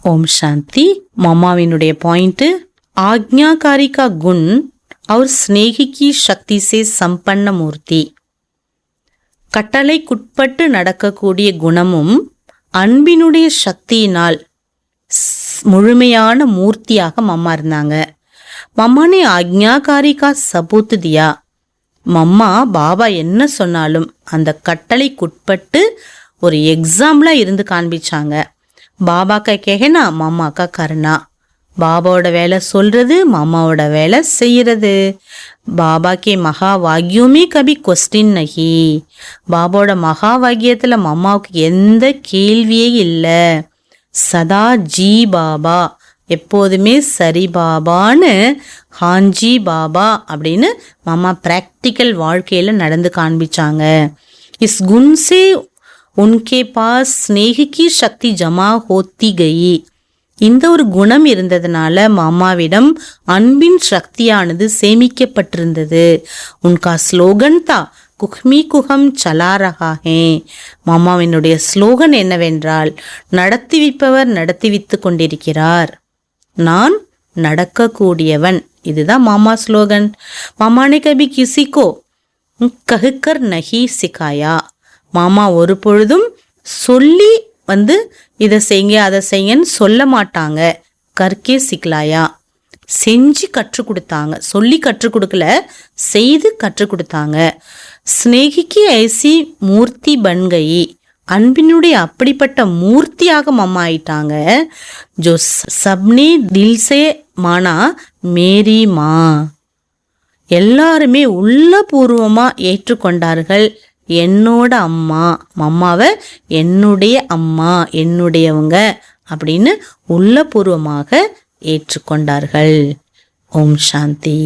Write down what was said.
Om Shanti. मम्माविनुடைய point, आज्ञाकारी का गुण और स्नेही की शक्ति से संपन्न मूर्ति. கட்டளைக்குட்பட்டு நடக்கக்கூடிய குணமும் அன்பினுடைய சக்தியினால் முழுமையான மூர்த்தியாக மம்மா இருந்தாங்க. மம்மா ने आज्ञाकारी का सबूत दिया. மம்மா பாபா என்ன சொன்னாலும் அந்த கட்டளைக்குட்பட்டு ஒரு எக்ஸாம்பிளா இருந்து காண்பிச்சாங்க. பாபா का कहना मम्मा का करना. பாபாவோட வேலை சொல்றது, மாமாவோட வேலை செய்யறது. பாபா கே மகா வாக்கியமே கபி கொஸ்டின் நகி. பாபாவோட மகா வாக்கியத்துல மாமாவுக்கு எந்த கேள்வியே இல்லை. சதா ஜி பாபா, எப்போதுமே சரி பாபான்னு ஹாஞ்சி பாபா அப்படின்னு மாமா பிராக்டிக்கல் வாழ்க்கையில நடந்து காண்பிச்சாங்க. இஸ் குண் சே உன்கே பாஸ் ஸ்நேஹ் கி சக்தி ஜமா ஹோத்தி கயி. இந்த ஒரு குணம் இருந்ததுனால மாமாவிடம் அன்பின் சக்தியானது சேமிக்கப்பட்டிருந்தது. உன்கா ஸ்லோகன் தா குஹ்மி குஹம் சலா ரஹா ஹே. மாமாவினுடைய ஸ்லோகன் என்னவென்றால், நடத்தி வைப்பவர் நடத்தி வைத்து கொண்டிருக்கிறார், நான் நடக்கக்கூடியவன். இதுதான் மாமா ஸ்லோகன். மாமானே கபி கிசிக்கோ கஹ்கர் நஹி சிக்காயா. மாமா ஒரு பொழுதும் சொல்லி இதை செய்யுங்க அதை செய்யுங்கன்னு சொல்ல மாட்டாங்க. கற்கே சிக்கலாயா, செஞ்சு கற்றுக் கொடுத்தாங்க. சொல்லி கற்றுக் கொடுக்கல, செய்து கற்றுக் கொடுத்தாங்க. ஸ்நேகிக்கு ஐசி மூர்த்தி பன்கயி. அன்பினுடைய அப்படிப்பட்ட மூர்த்தியாக மம்மா ஆயிட்டாங்க. ஜோ சப்னே தில்சே மானா மேரி மா. எல்லாருமே உள்ளபூர்வமா ஏற்றுக்கொண்டார்கள், என்னோட அம்மா, மம்மாவை என்னுடைய அம்மா, என்னுடையவங்க அப்படின்னு உள்ளபூர்வமாக ஏற்றுக்கொண்டார்கள். ஓம் சாந்தி.